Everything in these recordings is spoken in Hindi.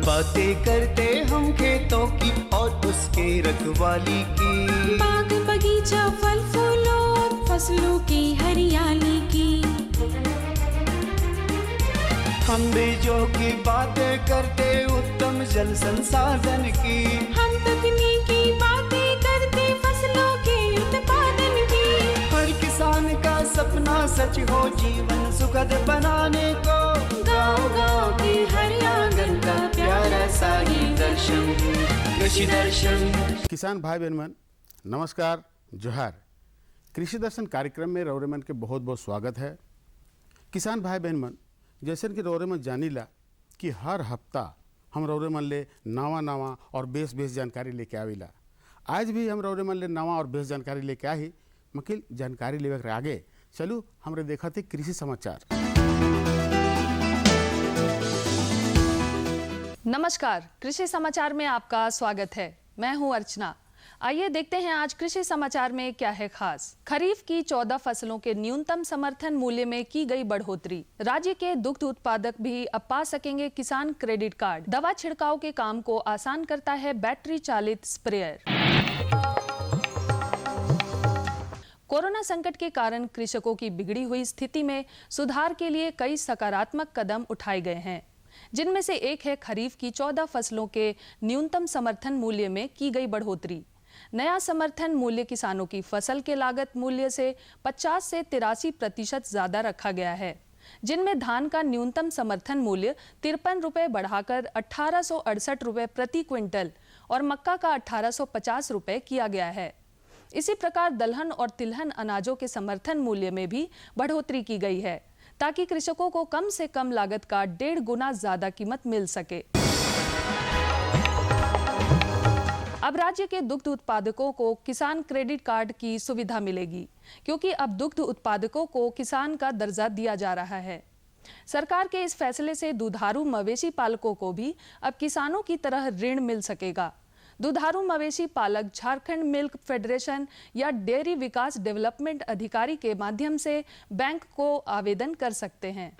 बातें करते हम खेतों की और उसके रखवाली की, बाग बगीचा फल फूलों और फसलों की हरियाली की। हम बीजों की बातें करते उत्तम जल संसाधन की, हम तकनीकी बातें करते फसलों के उत्पादन की। हर किसान का सपना सच हो जीवन सुखद बनाने को, गाँव-गाँव के हर आंगन का प्यारा सा ये दर्शन, कृषि दर्शन। किसान भाई बहन मन नमस्कार, जोहार। कृषि दर्शन कार्यक्रम में रौरेमन के बहुत बहुत स्वागत है। किसान भाई बहन मन जैसे कि रौरेमन जानीला कि हर हफ्ता हम रौरेमन ले नवा और बेस जानकारी लेके आविला। आज भी हम रौरेमन ले नवा और बेस जानकारी लेके आई। मकिल जानकारी लेवे के आगे चलू हमरे देखा थे कृषि समाचार। नमस्कार, कृषि समाचार में आपका स्वागत है। मैं हूं अर्चना। आइए देखते हैं आज कृषि समाचार में क्या है खास। खरीफ की 14 फसलों के न्यूनतम समर्थन मूल्य में की गई बढ़ोतरी। राज्य के दुग्ध उत्पादक भी अब पा सकेंगे किसान क्रेडिट कार्ड। दवा छिड़काव के काम को आसान करता है बैटरी चालित स्प्रेयर। कोरोना संकट के कारण कृषकों की बिगड़ी हुई स्थिति में सुधार के लिए कई सकारात्मक कदम उठाए गए हैं, जिनमें से एक है खरीफ की 14 फसलों के न्यूनतम समर्थन मूल्य में की गई बढ़ोतरी। नया समर्थन मूल्य किसानों की फसल के लागत मूल्य से 50 से 83% ज्यादा रखा गया है, जिनमें धान का न्यूनतम समर्थन मूल्य 53 रुपए बढ़ाकर 1868 रुपए प्रति क्विंटल और मक्का का 1850 रुपए किया गया है। इसी प्रकार दलहन और तिलहन अनाजों के समर्थन मूल्य में भी बढ़ोतरी की गई है, ताकि कृषकों को कम से कम लागत का 1.5 गुना ज्यादा कीमत मिल सके। अब राज्य के दुग्ध उत्पादकों को किसान क्रेडिट कार्ड की सुविधा मिलेगी, क्योंकि अब दुग्ध उत्पादकों को किसान का दर्जा दिया जा रहा है। सरकार के इस फैसले से दुधारू मवेशी पालकों को भी अब किसानों की तरह ऋण मिल सकेगा। दुधारू मवेशी पालक झारखंड मिल्क फेडरेशन या डेयरी विकास डेवलपमेंट अधिकारी के माध्यम से बैंक को आवेदन कर सकते हैं।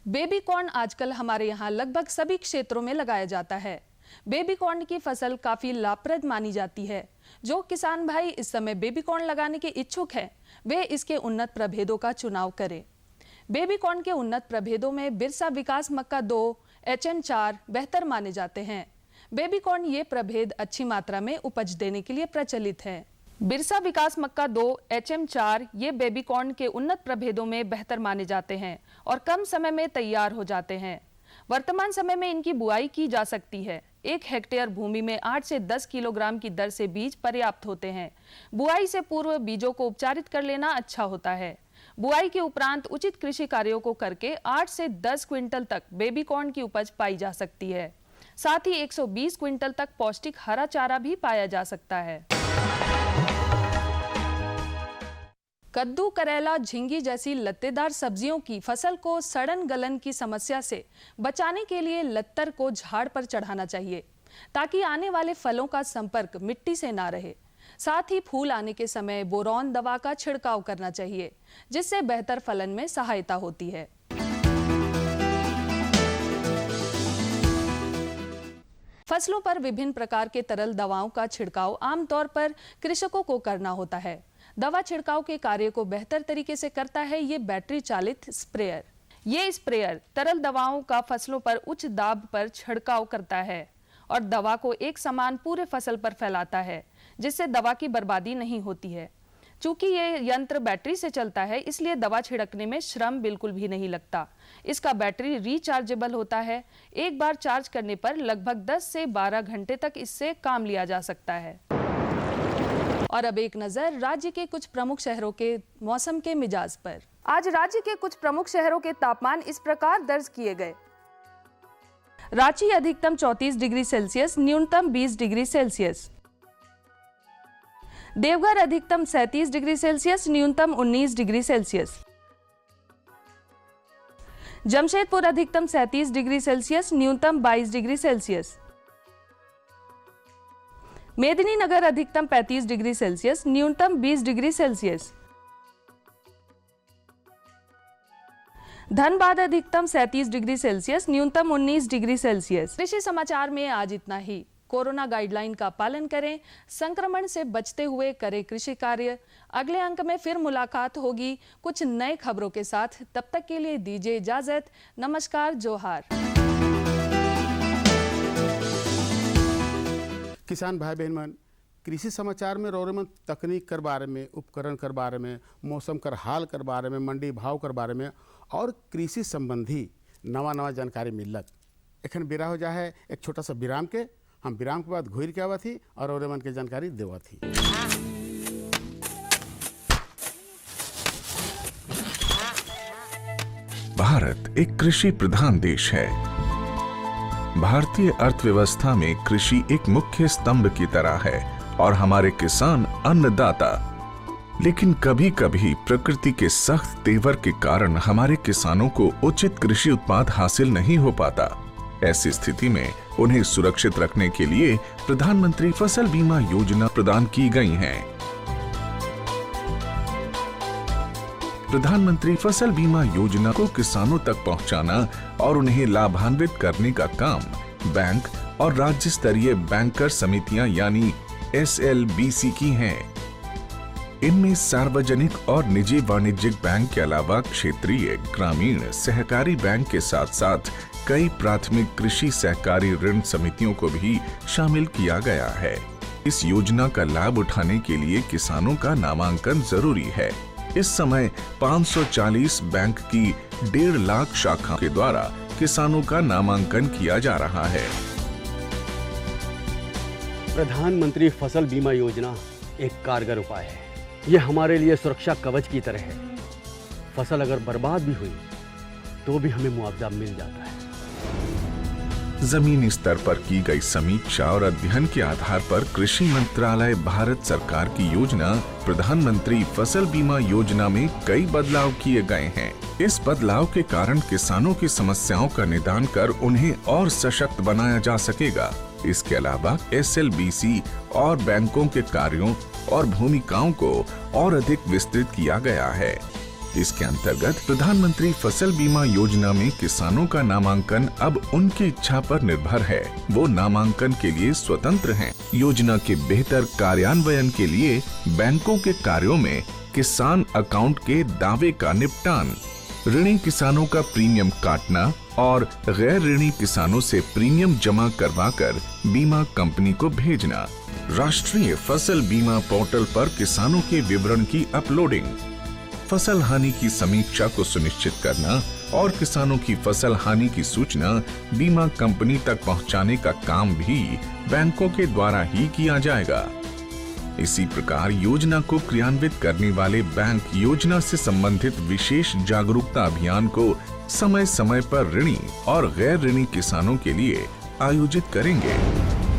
बेबी कॉर्न आजकल हमारे यहाँ लगभग सभी क्षेत्रों में लगाया जाता है। बेबी कॉर्न की फसल काफी लाभप्रद मानी जाती है। जो किसान भाई इस समय बेबी कॉर्न लगाने के इच्छुक हैं, वे इसके उन्नत प्रभेदों का चुनाव करें। बेबी कॉर्न के उन्नत प्रभेदों में बिरसा विकास मक्का 2, HM4 बेहतर माने जाते हैं। बेबी कॉर्न ये प्रभेद अच्छी मात्रा में उपज देने के लिए प्रचलित है। बिरसा विकास मक्का 2, HM4 ये बेबी कॉर्न के उन्नत प्रभेदों में बेहतर माने जाते हैं और कम समय में तैयार हो जाते हैं। वर्तमान समय में इनकी बुआई की जा सकती है। 1 हेक्टेयर भूमि में 8 से 10 किलोग्राम की दर से बीज पर्याप्त होते हैं। बुआई से पूर्व बीजों को उपचारित कर लेना अच्छा होता है। बुआई के उपरांत उचित कृषि कार्यों को करके 8 से 10 क्विंटल तक बेबी कॉर्न की उपज पाई जा सकती है। साथ ही 120 क्विंटल तक पौष्टिक हरा चारा भी पाया जा सकता है। कद्दू, करेला, झिंगी जैसी लत्तेदार सब्जियों की फसल को सड़न गलन की समस्या से बचाने के लिए लत्तर को झाड़ पर चढ़ाना चाहिए, ताकि आने वाले फलों का संपर्क मिट्टी से ना रहे। साथ ही फूल आने के समय बोरॉन दवा का छिड़काव करना चाहिए, जिससे बेहतर फलन में सहायता होती है। फसलों पर विभिन्न प्रकार के तरल दवाओं का छिड़काव आमतौर पर कृषकों को करना होता है। दवा छिड़काव के कार्य को बेहतर तरीके से करता है ये बैटरी चालित स्प्रेयर। ये स्प्रेयर तरल दवाओं का फसलों पर उच्च दाब पर छिड़काव करता है और दवा को एक समान पूरे फसल पर फैलाता है, जिससे दवा की बर्बादी नहीं होती है। चूंकि ये यंत्र बैटरी से चलता है, इसलिए दवा छिड़कने में श्रम बिल्कुल भी नहीं लगता। इसका बैटरी रिचार्जेबल होता है। एक बार चार्ज करने पर लगभग 10 से 12 घंटे तक इससे काम लिया जा सकता है। और अब एक नजर राज्य के कुछ प्रमुख शहरों के मौसम के मिजाज पर। आज राज्य के कुछ प्रमुख शहरों के तापमान इस प्रकार दर्ज किए गए। रांची अधिकतम 34 डिग्री सेल्सियस, न्यूनतम 20 डिग्री सेल्सियस। देवघर अधिकतम 37 डिग्री सेल्सियस, न्यूनतम 19 डिग्री सेल्सियस। जमशेदपुर अधिकतम 37 डिग्री सेल्सियस, न्यूनतम 22 डिग्री सेल्सियस। मेदिनीनगर अधिकतम 35 डिग्री सेल्सियस, न्यूनतम 20 डिग्री सेल्सियस। धनबाद अधिकतम 37 डिग्री सेल्सियस, न्यूनतम 19 डिग्री सेल्सियस। कृषि समाचार में आज इतना ही। कोरोना गाइडलाइन का पालन करें, संक्रमण से बचते हुए करें कृषि कार्य। अगले अंक में फिर मुलाकात होगी कुछ नए खबरों के साथ। तब तक के लिए दीजिए इजाजत। नमस्कार, जोहार। किसान भाई बहन मन, कृषि समाचार में रोरेमन तकनीक कर बारे में, उपकरण कर बारे में, मौसम कर हाल कर बारे में, मंडी भाव कर बारे में और कृषि संबंधी नवा जानकारी मिलत। एखन बेरा हो जा है एक छोटा सा विराम के। हम विराम के बाद घुर के आवत ही और रोरेमन के जानकारी देवत ही। भारत एक कृषि प्रधान देश है। भारतीय अर्थव्यवस्था में कृषि एक मुख्य स्तंभ की तरह है और हमारे किसान अन्नदाता। लेकिन कभी कभी प्रकृति के सख्त तेवर के कारण हमारे किसानों को उचित कृषि उत्पाद हासिल नहीं हो पाता। ऐसी स्थिति में उन्हें सुरक्षित रखने के लिए प्रधानमंत्री फसल बीमा योजना प्रदान की गई है। प्रधानमंत्री फसल बीमा योजना को किसानों तक पहुंचाना और उन्हें लाभान्वित करने का काम बैंक और राज्य स्तरीय बैंकर समितियां यानी SLBC की हैं। इनमें सार्वजनिक और निजी वाणिज्यिक बैंक के अलावा क्षेत्रीय, ग्रामीण, सहकारी बैंक के साथ साथ कई प्राथमिक कृषि सहकारी ऋण समितियों को भी शामिल किया गया है। इस योजना का लाभ उठाने के लिए किसानों का नामांकन जरूरी है। इस समय 540 बैंक की 1.5 लाख शाखा के द्वारा किसानों का नामांकन किया जा रहा है। प्रधानमंत्री फसल बीमा योजना एक कारगर उपाय है। ये हमारे लिए सुरक्षा कवच की तरह है। फसल अगर बर्बाद भी हुई तो भी हमें मुआवजा मिल जाता है। जमीनी स्तर पर की गई समीक्षा और अध्ययन के आधार पर कृषि मंत्रालय भारत सरकार की योजना प्रधानमंत्री फसल बीमा योजना में कई बदलाव किए गए हैं। इस बदलाव के कारण किसानों की समस्याओं का निदान कर उन्हें और सशक्त बनाया जा सकेगा। इसके अलावा SLBC और बैंकों के कार्यों और भूमिकाओं को और अधिक विस्तृत किया गया है। इसके अंतर्गत प्रधानमंत्री फसल बीमा योजना में किसानों का नामांकन अब उनकी इच्छा पर निर्भर है। वो नामांकन के लिए स्वतंत्र हैं। योजना के बेहतर कार्यान्वयन के लिए बैंकों के कार्यों में किसान अकाउंट के दावे का निपटान, ऋणी किसानों का प्रीमियम काटना और गैर ऋणी किसानों से प्रीमियम जमा करवाकर बीमा कंपनी को भेजना, राष्ट्रीय फसल बीमा पोर्टल पर किसानों के विवरण की अपलोडिंग, फसल हानि की समीक्षा को सुनिश्चित करना और किसानों की फसल हानि की सूचना बीमा कंपनी तक पहुंचाने का काम भी बैंकों के द्वारा ही किया जाएगा। इसी प्रकार योजना को क्रियान्वित करने वाले बैंक योजना से संबंधित विशेष जागरूकता अभियान को समय समय पर ऋणी और गैर ऋणी किसानों के लिए आयोजित करेंगे।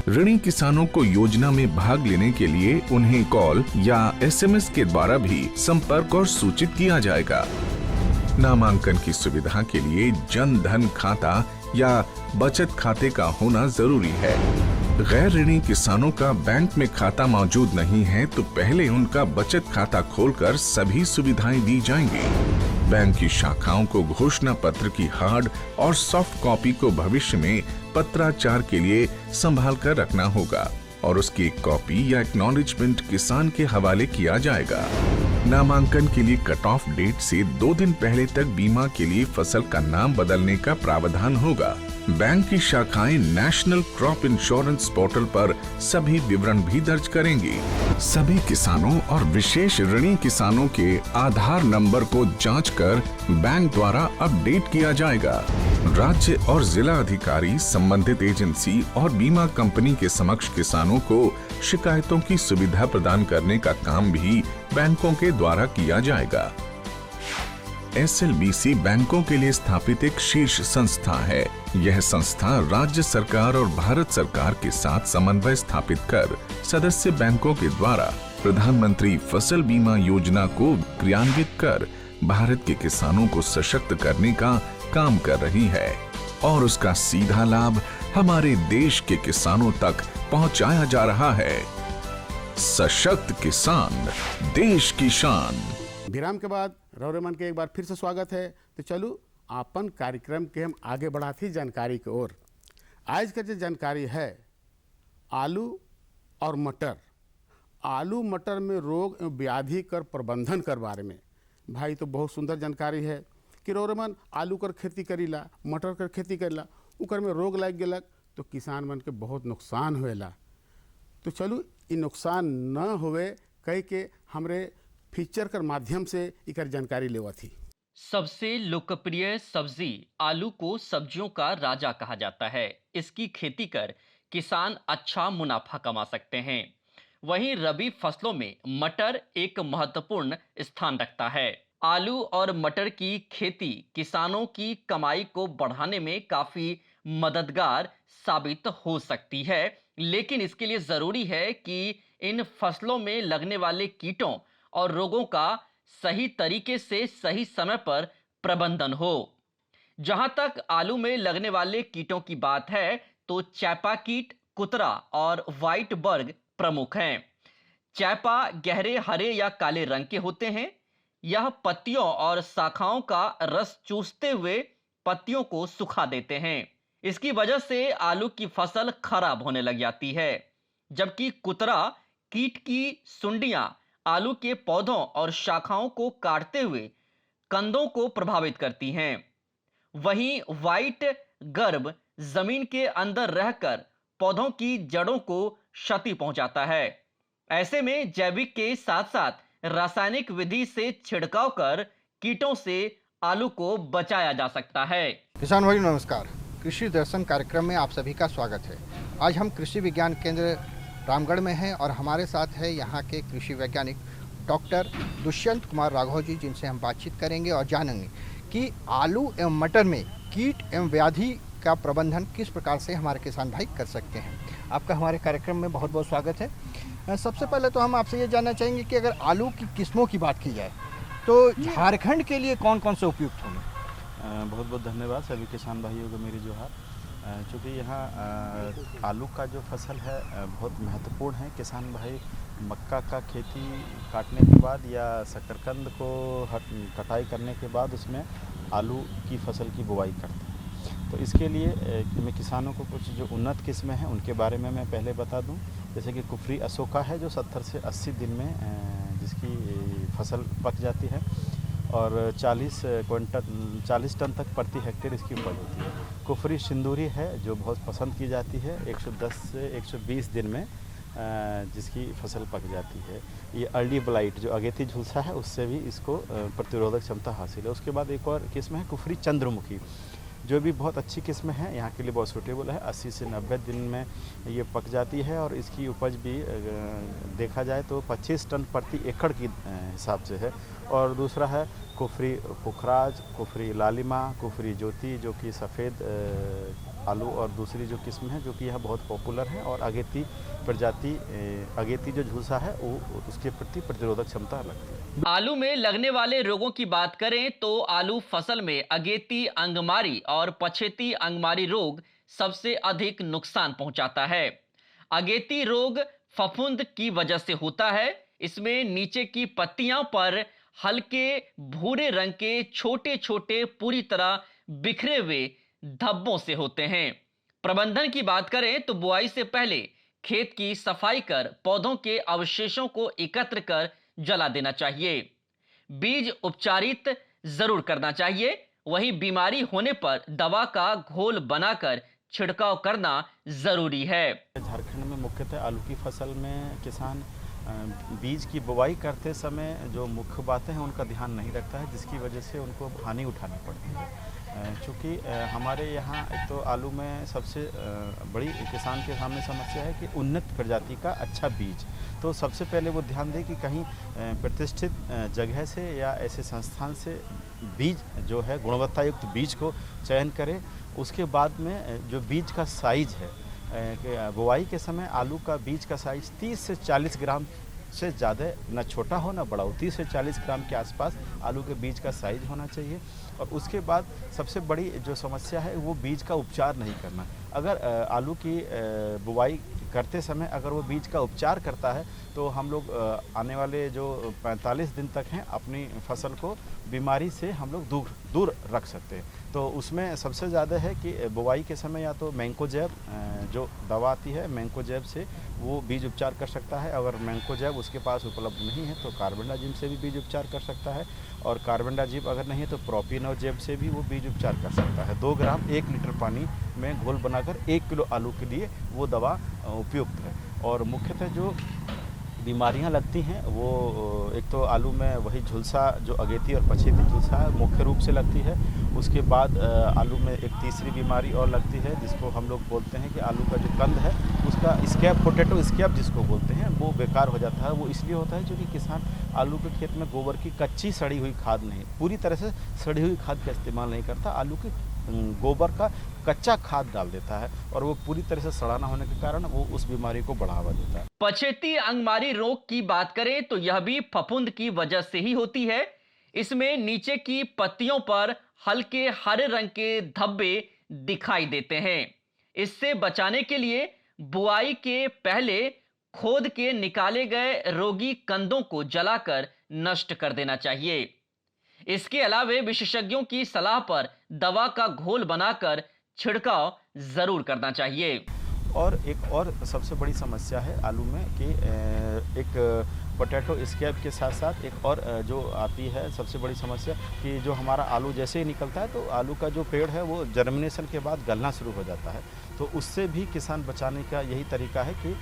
ऋणी किसानों को योजना में भाग लेने के लिए उन्हें कॉल या SMS के द्वारा भी संपर्क और सूचित किया जाएगा। नामांकन की सुविधा के लिए जन धन खाता या बचत खाते का होना जरूरी है। गैर ऋणी किसानों का बैंक में खाता मौजूद नहीं है तो पहले उनका बचत खाता खोलकर सभी सुविधाएं दी जाएंगी। बैंक की शाखाओं को घोषणा पत्र की हार्ड और सॉफ्ट कॉपी को भविष्य में पत्राचार के लिए संभाल कर रखना होगा और उसकी एक कॉपी या एक्नॉलेजमेंट किसान के हवाले किया जाएगा। नामांकन के लिए कट ऑफ डेट से 2 दिन पहले तक बीमा के लिए फसल का नाम बदलने का प्रावधान होगा। बैंक की शाखाएं नेशनल क्रॉप इंश्योरेंस पोर्टल पर सभी विवरण भी दर्ज करेंगी। सभी किसानों और विशेष ऋणी किसानों के आधार नंबर को जांचकर बैंक द्वारा अपडेट किया जाएगा। राज्य और जिला अधिकारी, संबंधित एजेंसी और बीमा कंपनी के समक्ष किसानों को शिकायतों की सुविधा प्रदान करने का काम भी बैंकों के द्वारा किया जाएगा। SLBC बैंकों के लिए स्थापित एक शीर्ष संस्था है। यह संस्था राज्य सरकार और भारत सरकार के साथ समन्वय स्थापित कर सदस्य बैंकों के द्वारा प्रधानमंत्री फसल बीमा योजना को क्रियान्वित कर भारत के किसानों को सशक्त करने का काम कर रही है और उसका सीधा लाभ हमारे देश के किसानों तक पहुंचाया जा रहा है। सशक्त किसान, देश की शान। विराम के बाद रौरेमन के एक बार फिर से स्वागत है। तो चलो अपन कार्यक्रम के हम आगे बढ़ाती जानकारी की ओर। आज का जो जानकारी है आलू और मटर, आलू मटर में रोग एवं व्याधि कर प्रबंधन कर बारे में भाई तो बहुत सुंदर जानकारी है कि रौरेमन आलू कर खेती करीला, मटर कर खेती करीला, उकर में रोग लग गलक तो किसान मन के बहुत नुकसान होएला। तो चलो ये नुकसान न होवे कह के हमरे फीचर कर माध्यम से इकर जानकारी लेवा थी। सबसे लोकप्रिय सब्जी आलू को सब्जियों का राजा कहा जाता है। इसकी खेती कर किसान अच्छा मुनाफा कमा सकते हैं। वहीं रबी फसलों में मटर एक महत्वपूर्ण स्थान रखता है। आलू और मटर की खेती किसानों की कमाई को बढ़ाने में काफी मददगार साबित हो सकती है, लेकिन इसके लिए जरूरी है कि इन फसलों में लगने वाले कीटों और रोगों का सही तरीके से सही समय पर प्रबंधन हो। जहां तक आलू में लगने वाले कीटों की बात है तो चैपा कीट, कुतरा और व्हाइट बर्ग प्रमुख हैं। चैपा गहरे हरे या काले रंग के होते हैं। यह पत्तियों और शाखाओं का रस चूसते हुए पत्तियों को सुखा देते हैं। इसकी वजह से आलू की फसल खराब होने लग जाती है। जबकि कुतरा कीट की सुंडियां आलू के पौधों और शाखाओं को काटते हुए कंदों को प्रभावित करती हैं। वहीं व्हाइट गर्भ जमीन के अंदर रहकर पौधों की जड़ों को क्षति पहुंचाता है। ऐसे में जैविक के साथ साथ रासायनिक विधि से छिड़काव कर कीटों से आलू को बचाया जा सकता है। किसान भाई नमस्कार, कृषि दर्शन कार्यक्रम में आप सभी का स्वागत है। आज हम कृषि विज्ञान केंद्र रामगढ़ में हैं और हमारे साथ है यहाँ के कृषि वैज्ञानिक डॉक्टर दुष्यंत कुमार राघव जी, जिनसे हम बातचीत करेंगे और जानेंगे कि आलू एवं मटर में कीट एवं व्याधि का प्रबंधन किस प्रकार से हमारे किसान भाई कर सकते हैं। आपका हमारे कार्यक्रम में बहुत बहुत स्वागत है। सबसे पहले तो हम आपसे ये जानना चाहेंगे कि अगर आलू की किस्मों की बात की जाए तो झारखंड के लिए कौन कौन से उपयुक्त होंगे। बहुत बहुत धन्यवाद सभी किसान भाइयों को मेरी जोहार। चूँकि यहाँ आलू का जो फसल है बहुत महत्वपूर्ण है। किसान भाई मक्का का खेती काटने के बाद या शकरकंद को कटाई करने के बाद उसमें आलू की फसल की बुवाई करते हैं। तो इसके लिए मैं किसानों को कुछ जो उन्नत किस्में हैं उनके बारे में मैं पहले बता दूं। जैसे कि कुफरी अशोका है जो 70 से 80 दिन में जिसकी फसल पक जाती है और 40 टन तक प्रति हेक्टेयर इसकी उपज होती है। कुफरी सिंदूरी है जो बहुत पसंद की जाती है, 110 से 120 दिन में जिसकी फसल पक जाती है। ये अर्ली ब्लाइट जो अगेती झुलसा है उससे भी इसको प्रतिरोधक क्षमता हासिल है। उसके बाद एक और किस्म है कुफरी चंद्रमुखी जो भी बहुत अच्छी किस्म है, यहाँ के लिए बहुत सूटेबल है। 80 से 90 दिन में ये पक जाती है और इसकी उपज भी देखा जाए तो 25 टन प्रति एकड़ की हिसाब से है। और दूसरा है कुफरी पुखराज, कुफरी लालिमा, कुफरी ज्योति जो कि सफ़ेद आलू और दूसरी जो किस्म है जो कि यह बहुत पॉपुलर है। और अगेती प्रजाति अगेती जो झुलसा है वो उसके प्रति प्रतिरोधक क्षमता रखती है। आलू में लगने वाले रोगों की बात करें तो आलू फसल में अगेती अंगमारी और पछेती अंगमारी रोग सबसे अधिक नुकसान पहुंचाता है। अगेती रोग फफूंद की वजह से होता है। इसमें नीचे की पत्तियां पर हल्के भूरे रंग के छोटे छोटे पूरी तरह बिखरे हुए धब्बों से होते हैं। प्रबंधन की बात करें तो बुआई से पहले खेत की सफाई कर पौधों के अवशेषों को एकत्र कर जला देना चाहिए। बीज उपचारित जरूर करना चाहिए। वहीं बीमारी होने पर दवा का घोल बनाकर छिड़काव करना जरूरी है। झारखंड में मुख्यतः आलू की फसल में किसान बीज की बुवाई करते समय जो मुख्य बातें हैं उनका ध्यान नहीं रखता है, जिसकी वजह से उनको हानि उठानी पड़ती है। चूँकि हमारे यहाँ एक तो आलू में सबसे बड़ी किसान के सामने समस्या है कि उन्नत प्रजाति का अच्छा बीज। तो सबसे पहले वो ध्यान दें कि कहीं प्रतिष्ठित जगह से या ऐसे संस्थान से बीज जो है गुणवत्ता युक्त बीज को चयन करें। उसके बाद में जो बीज का साइज है बुआई के समय आलू का बीज का साइज 30 से 40 ग्राम से ज़्यादा न छोटा हो न बड़ा हो, 30 से 40 ग्राम के आसपास आलू के बीज का साइज होना चाहिए। और उसके बाद सबसे बड़ी जो समस्या है वो बीज का उपचार नहीं करना। अगर आलू की बुवाई करते समय अगर वो बीज का उपचार करता है तो हम लोग आने वाले जो 45 दिन तक हैं अपनी फसल को बीमारी से हम लोग दूर रख सकते हैं। तो उसमें सबसे ज़्यादा है कि बुवाई के समय या तो मैंकोजेब जो दवा आती है मैंकोजेब से वो बीज उपचार कर सकता है। अगर मैंकोजेब उसके पास उपलब्ध नहीं है तो कार्बेंडाजिम से भी बीज उपचार कर सकता है, और कार्बेंडाजिम अगर नहीं है तो प्रोपिनोजेब से भी वो बीज उपचार कर सकता है। 2 ग्राम 1 लीटर पानी में घोल बनाकर 1 किलो आलू के लिए वो दवा उपयुक्त है। और मुख्यतः जो बीमारियां लगती हैं वो एक तो आलू में वही झुलसा जो अगेती और पछेती झुलसा है मुख्य रूप से लगती है। उसके बाद आलू में एक तीसरी बीमारी और लगती है जिसको हम लोग बोलते हैं कि आलू का जो कंद है उसका स्कैब, पोटैटो स्कैब जिसको बोलते हैं, वो बेकार हो जाता है। वो इसलिए होता है क्योंकि किसान आलू के खेत में गोबर की कच्ची सड़ी हुई खाद नहीं, पूरी तरह से सड़ी हुई खाद का इस्तेमाल नहीं करता, आलू की गोबर का कच्चा खाद डाल देता है और वो पूरी तरह से सड़ा ना होने के कारण वो उस बीमारी को बढ़ावा देता है। पछेती अंगमारी रोग की बात करें तो यह भी फफूंद की वजह से ही होती है। इसमें नीचे की पत्तियों पर हल्के हरे रंग के धब्बे दिखाई देते हैं। इससे बचाने के लिए बुआई के पहले खोद के निकाले गए रोगी कंदों को जलाकर नष्ट कर देना चाहिए। इसके अलावे विशेषज्ञों की सलाह पर दवा का घोल बनाकर छिड़काव जरूर करना चाहिए। और एक और सबसे बड़ी समस्या है आलू में कि एक पोटैटो स्कैब के साथ साथ एक और जो आती है सबसे बड़ी समस्या कि जो हमारा आलू जैसे ही निकलता है तो आलू का जो पेड़ है वो जर्मिनेशन के बाद गलना शुरू हो जाता है। तो उससे भी किसान बचाने का यही तरीका है कि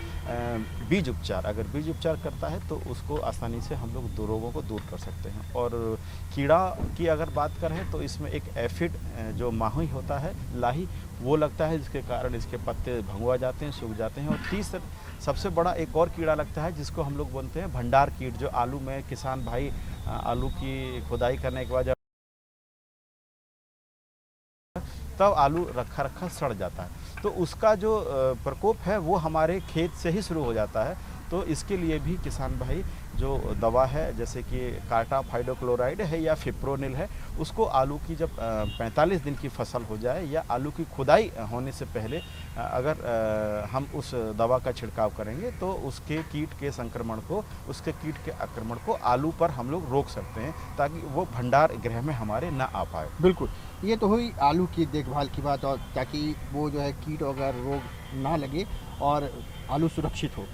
बीज उपचार, अगर बीज उपचार करता है तो उसको आसानी से हम लोग दो रोगों को दूर कर सकते हैं। और कीड़ा की अगर बात करें तो इसमें एक एफिड जो माही होता है, लाही, वो लगता है जिसके कारण इसके पत्ते भंगुआ जाते हैं, सूख जाते हैं। और तीसरा सबसे बड़ा एक और कीड़ा लगता है जिसको हम लोग बोलते हैं भंडार कीट, जो आलू में किसान भाई आलू की खुदाई करने के बाद तब आलू रखा सड़ जाता है, तो उसका जो प्रकोप है वो हमारे खेत से ही शुरू हो जाता है। तो इसके लिए भी किसान भाई जो दवा है जैसे कि कार्टाफाइडोक्लोराइड है या फिप्रोनिल है, उसको आलू की जब 45 दिन की फसल हो जाए या आलू की खुदाई होने से पहले अगर हम उस दवा का छिड़काव करेंगे तो उसके कीट के संक्रमण को, उसके कीट के आक्रमण को आलू पर हम लोग रोक सकते हैं ताकि वो भंडार गृह में हमारे ना आ पाए। बिल्कुल, ये तो हुई आलू की देखभाल की बात, और ताकि वो जो है कीट वगैरह रोग ना लगे और आलू सुरक्षित हो।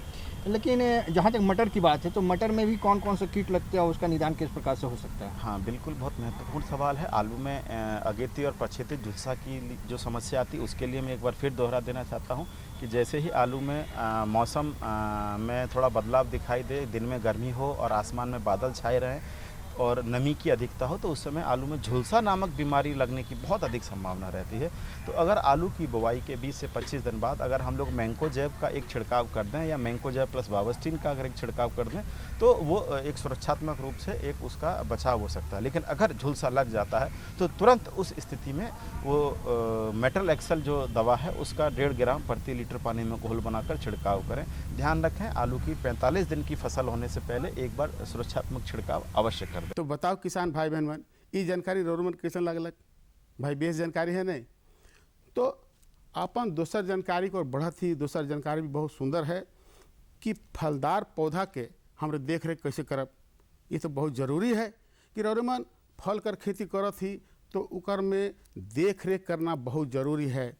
लेकिन जहाँ तक मटर की बात है तो मटर में भी कौन कौन से कीट लगते हैं और उसका निदान किस प्रकार से हो सकता है? हाँ बिल्कुल, बहुत महत्वपूर्ण सवाल है। आलू में अगेती और पछेती झुलसा की जो समस्या आती है उसके लिए मैं एक बार फिर दोहरा देना चाहता हूँ कि जैसे ही आलू में मौसम में थोड़ा बदलाव दिखाई दे, दिन में गर्मी हो और आसमान में बादल छाए रहें और नमी की अधिकता हो, तो उस समय आलू में झुलसा नामक बीमारी लगने की बहुत अधिक संभावना रहती है। तो अगर आलू की बुवाई के 20 से 25 दिन बाद अगर हम लोग मैंकोजेब का एक छिड़काव कर दें या मैंकोजेब प्लस वावस्टिन का अगर एक छिड़काव कर दें तो वो एक सुरक्षात्मक रूप से एक उसका बचाव हो सकता है। लेकिन अगर झुलसा लग जाता है तो तुरंत उस स्थिति में वो मेटल एक्सल जो दवा है उसका 1.5 ग्राम प्रति लीटर पानी में घोल बनाकर छिड़काव करें। ध्यान रखें आलू की 45 दिन की फसल होने से पहले एक बार सुरक्षात्मक छिड़काव अवश्य कर दें। तो बताओ किसान भाई बहन मन, ये जानकारी रोरमन कैसन लगलक भाई? बेस जानकारी है नहीं तो अपन दोसर जानकारी को बढ़त ही दोसर जानकारी भी बहुत सुंदर है कि फलदार पौधा के हमरे देख रेख कैसे करब। ये तो बहुत ज़रूरी है कि रोरमन फल कर खेती करत ही तो उकर में देख रेख करना बहुत ज़रूरी है।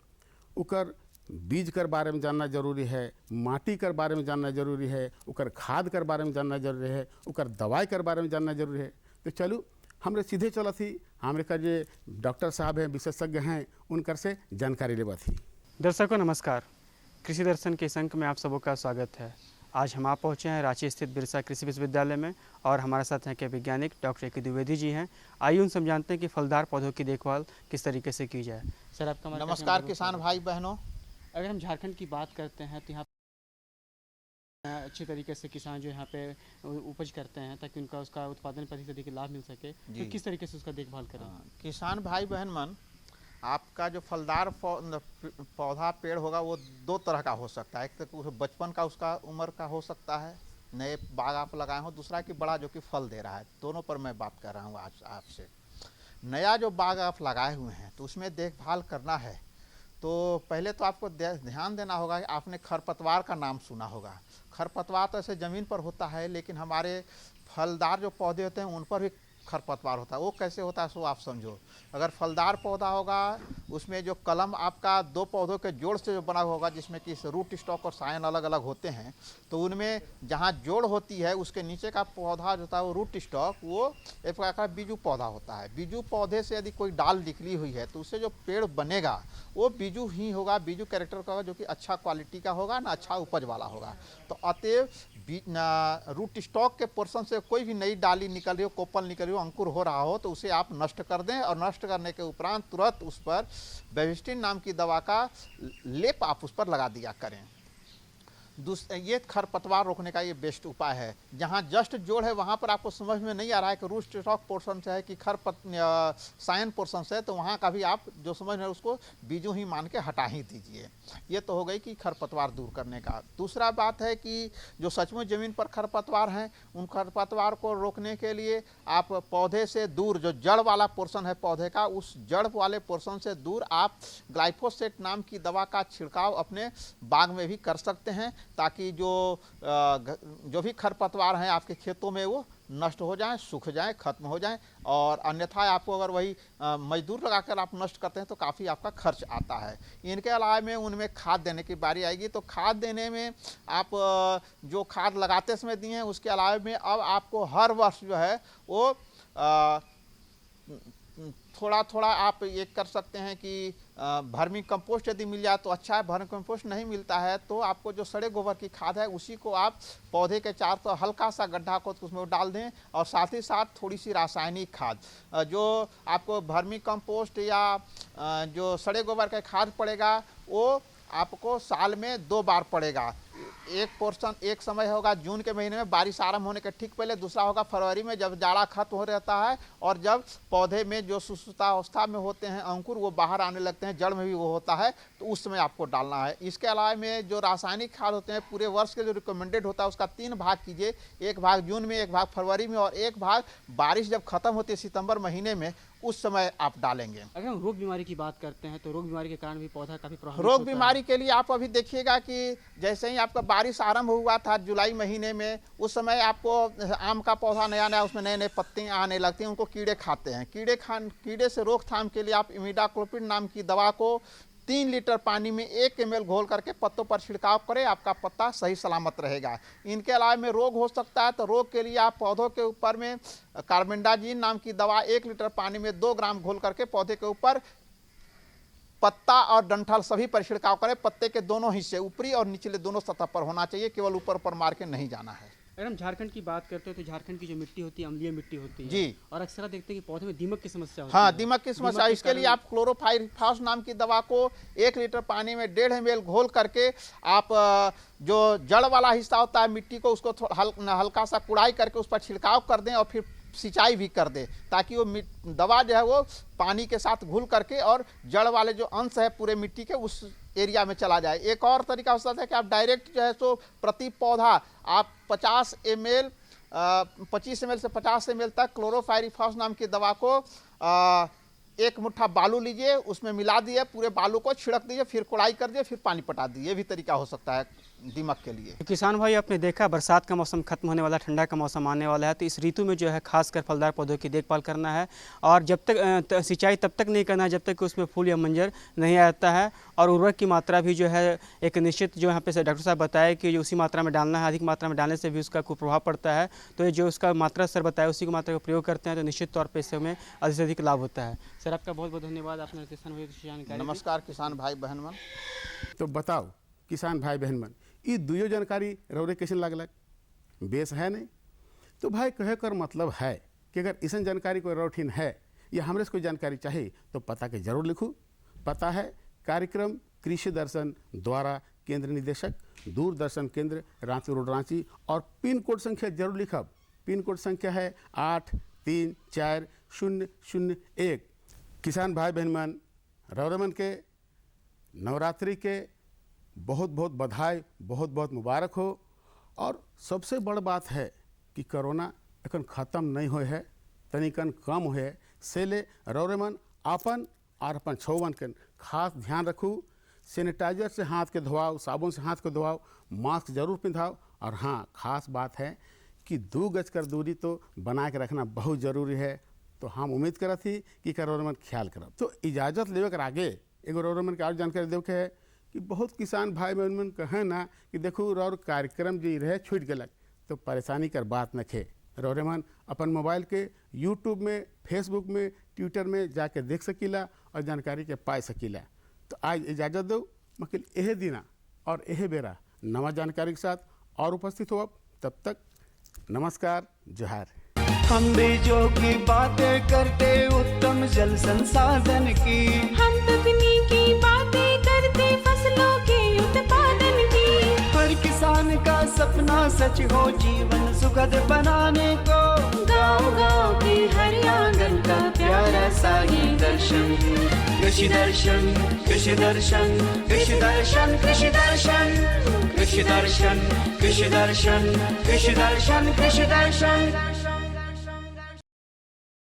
उकर बीज कर बारे में जानना जरूरी है, माटी कर बारे में जानना जरूरी है, उकर खाद कर बारे में जानना जरूरी है, उकर दवाई कर बारे में जानना जरूरी है। तो चलू हमरे सीधे चलत ही हमरे का जो डॉक्टर साहब हैं, विशेषज्ञ हैं, उनकर से जानकारी लेवत ही। दर्शकों नमस्कार, कृषि दर्शन के इस अंक में आप सबों का स्वागत है। आज हम आप पहुँचे हैं रांची स्थित बिरसा कृषि विश्वविद्यालय में और हमारे साथ हैं के वैज्ञानिक डॉक्टर ए.के. द्विवेदी जी हैं। आइए उनसे हम जानते हैं कि फलदार पौधों की देखभाल किस तरीके से की जाए। सर आपका नमस्कार किसान भाई बहनों। अगर हम झारखंड की बात करते हैं तो यहाँ अच्छे तरीके से किसान जो यहाँ पे उपज करते हैं ताकि उनका उसका उत्पादन पर अधिक लाभ मिल सके, तो किस तरीके से उसका देखभाल करें? किसान भाई बहन मन, आपका जो फलदार पौधा पेड़ होगा वो 2 तरह का हो सकता है। एक तो बचपन का उसका उम्र का हो सकता है, नए बाग आप लगाए हो, दूसरा कि बड़ा जो कि फल दे रहा है। दोनों पर मैं बात कर रहा हूँ आज आपसे। नया जो बाग आप लगाए हुए हैं तो उसमें देखभाल करना है तो पहले तो आपको ध्यान देना होगा कि आपने खरपतवार का नाम सुना होगा। खरपतवार तो ऐसे ज़मीन पर होता है, लेकिन हमारे फलदार जो पौधे होते हैं उन पर भी खरपतवार होता है। वो कैसे होता है सो आप समझो। अगर फलदार पौधा होगा उसमें जो कलम आपका दो पौधों के जोड़ से जो बना होगा, जिसमें कि रूट स्टॉक और सायन अलग अलग होते हैं, तो उनमें जहाँ जोड़ होती है उसके नीचे का पौधा जो होता है वो रूट स्टॉक, वो एक प्रकार का बीजू पौधा होता है। बीजू पौधे से यदि कोई डाल निकली हुई है तो उससे जो पेड़ बनेगा वो बीजू ही होगा, बीजू कैरेक्टर का होगा, जो कि अच्छा क्वालिटी का होगा ना, अच्छा उपज वाला होगा। तो अतएव रूट स्टॉक के पोर्शन से कोई भी नई डाली निकल रही हो, कोपल निकल रही हो, अंकुर हो रहा हो, तो उसे आप नष्ट कर दें और नष्ट करने के उपरांत तुरंत उस पर बेविस्टिन नाम की दवा का लेप आप उस पर लगा दिया करें। ये खरपतवार रोकने का ये बेस्ट उपाय है। जहाँ जस्ट जोड़ है वहाँ पर आपको समझ में नहीं आ रहा है कि रूट स्टॉक पोर्शन से है कि सायन पोर्शन से है, तो वहाँ का भी आप जो समझ रहे हैं उसको बीजू ही मान के हटा ही दीजिए। ये तो हो गई कि खरपतवार दूर करने का। दूसरा बात है कि जो सचमुच ज़मीन पर खरपतवार हैं उन खरपतवार को रोकने के लिए आप पौधे से दूर जो जड़ वाला पोर्शन है पौधे का, उस जड़ वाले पोर्शन से दूर आप ग्लाइफोसेट नाम की दवा का छिड़काव अपने बाग में भी कर सकते हैं, ताकि जो भी खरपतवार हैं आपके खेतों में वो नष्ट हो जाएं, सूख जाएं, खत्म हो जाएं। और अन्यथा आपको अगर वही मजदूर लगाकर आप नष्ट करते हैं तो काफ़ी आपका खर्च आता है। इनके अलावा में उनमें खाद देने की बारी आएगी, तो खाद देने में आप जो खाद लगाते समय दिए हैं उसके अलावा में अब आपको हर वर्ष जो है वो थोड़ा थोड़ा आप ये कर सकते हैं कि वर्मी कंपोस्ट यदि मिल जाए तो अच्छा है। वर्मी कंपोस्ट नहीं मिलता है तो आपको जो सड़े गोबर की खाद है उसी को आप पौधे के चारों तरफ हल्का सा गड्ढा खोद उसमें डाल दें, और साथ ही साथ थोड़ी सी रासायनिक खाद जो आपको वर्मी कंपोस्ट या जो सड़े गोबर का खाद पड़ेगा वो आपको साल में 2 बार पड़ेगा। एक पोर्शन एक समय होगा जून के महीने में बारिश आरंभ होने के ठीक पहले, दूसरा होगा फरवरी में जब जाड़ा खत्म हो रहता है और जब पौधे में जो सुसुप्ता अवस्था में होते हैं अंकुर वो बाहर आने लगते हैं, जड़ में भी वो होता है, तो उस समय आपको डालना है। इसके अलावा में जो रासायनिक खाद होते हैं पूरे वर्ष के जो रिकमेंडेड होता है उसका 3 भाग कीजिए, एक भाग जून में, एक भाग फरवरी में और एक भाग बारिश जब खत्म होती है सितंबर महीने में उस समय आप डालेंगे। अगर हम रोग बीमारी की बात करते हैं तो रोग बीमारी के कारण भी पौधा काफी प्रभावित रोग बीमारी के लिए आप अभी देखिएगा कि जैसे ही आपका बारिश आरंभ हुआ था जुलाई महीने में, उस समय आपको आम का पौधा नया नया उसमें नए नए पत्ते आने लगते हैं, उनको कीड़े खाते हैं। कीड़े से रोकथाम के लिए आप इमिडाक्लोपिड नाम की दवा को 3 लीटर पानी में 1 ml घोल करके पत्तों पर छिड़काव करें, आपका पत्ता सही सलामत रहेगा। इनके अलावा में रोग हो सकता है तो रोग के लिए आप पौधों के ऊपर में कार्बेंडाजिन नाम की दवा 1 लीटर पानी में 2 ग्राम घोल करके पौधे के ऊपर पत्ता और डंठल सभी पर छिड़काव करें। पत्ते के दोनों हिस्से ऊपरी और निचले दोनों सतह पर होना चाहिए, केवल ऊपर पर मार के नहीं जाना है। अगर हम झारखंड की बात करते हैं तो झारखंड की जो मिट्टी होती है अम्लीय मिट्टी होती है जी, और अक्सर देखते हैं कि पौधे में दीमक की समस्या होती है। दीमक की समस्या, इसके लिए आप क्लोरोफाइरिफॉस नाम की दवा को 1 लीटर पानी में 1.5 ml घोल करके आप जो जड़ वाला हिस्सा होता है मिट्टी को उसको हल्का सा कुड़ाई करके उस पर छिड़काव कर दें और फिर सिंचाई भी कर दे, ताकि वो दवा जो है वो पानी के साथ घुल करके और जड़ वाले जो अंश है पूरे मिट्टी के उस एरिया में चला जाए। एक और तरीका हो सकता है कि आप डायरेक्ट जो है सो प्रति पौधा आप 25 ml से 50 ml तक क्लोरोफाइरिफॉस नाम की दवा को 1 मुट्ठा बालू लीजिए, उसमें मिला दिए, पूरे बालू को छिड़क दीजिए, फिर कोड़ाई कर दिए, फिर पानी पटा दीजिए। ये भी तरीका हो सकता है दीमक के लिए। तो किसान भाई आपने देखा बरसात का मौसम खत्म होने वाला, ठंडा का मौसम आने वाला है, तो इस ऋतु में जो है खासकर फलदार पौधों की देखभाल करना है और जब तक सिंचाई तब तक नहीं करना है जब तक उसमें फूल या मंजर नहीं आता है, और उर्वरक की मात्रा भी जो है एक निश्चित जो यहाँ पे डॉक्टर साहब बताया कि जो उसी मात्रा में डालना है, अधिक मात्रा में डालने से भी उसका कुप्रभाव पड़ता है। तो ये जो उसका मात्रा सर बताया उसी की मात्रा का प्रयोग करते हैं तो निश्चित तौर पर इससे हमें अधिक से अधिक लाभ होता है। सर आपका बहुत बहुत धन्यवाद, आपने किसान भाई की जानकारी। नमस्कार किसान भाई बहन मन। तो बताओ किसान भाई बहन मन, ये दुयो जानकारी रौरे कैसे लगलक? बेस है नहीं? तो भाई कहे कर मतलब है कि अगर इसन जानकारी कोई रौठीन है या हमरे से कोई जानकारी चाहिए तो पता के जरूर लिखूँ। पता है कार्यक्रम कृषि दर्शन द्वारा केंद्र निदेशक दूरदर्शन केंद्र रांची रोड रांची, और पिन कोड संख्या जरूर लिखब। पिन कोड संख्या है 834001। किसान भाई बहन मन, रौरमन के नवरात्रि के बहुत बहुत बधाई, बहुत बहुत मुबारक हो। और सबसे बड़ बात है कि कोरोना अखन ख़त्म नहीं हुए है, तनिकन कम हुए है, से ले रौरमन अपन और अपन छौवन के खास ध्यान रखू, सैनिटाइजर से हाथ के धोआओ, साबुन से हाथ के धोआओ, मास्क जरूर पिंधाओ। और हाँ, खास बात है कि 2 गज कर दूरी तो बना के रखना बहुत ज़रूरी है। तो हम उम्मीद करत थी कि रौरमन ख्याल करब। तो इजाज़त लेवे कर आगे एगो रौरमन के और जानकारी देवे के है कि बहुत किसान भाई बहन कहे ना कि देखो रौर कार्यक्रम जो रहे छूट गलक, तो परेशानी कर बात न खे। रौरमन अपन मोबाइल के यूट्यूब में, फेसबुक में, ट्विटर में जाके देख सकीला और जानकारी के पाए सकीला। तो आज इजाज़त दो, मकिल यह दिना और यह बेरा नवा जानकारी के साथ और उपस्थित हो। तब तक नमस्कार, जोहार। हम बीजों की बातें करते उत्तम जल संसाधन की, हम तकनीकी बातें करते फसलों के उत्पादन की। हर किसान का सपना सच हो जीवन सुखद बनाने को, गाँव-गाँव के हर आंगन का प्यारा सा ही दर्शन। कृषि दर्शन, कृषि दर्शन, कृषि दर्शन, कृषि दर्शन, कृषि दर्शन, कृषि दर्शन, कृषि दर्शन, कृषि दर्शन।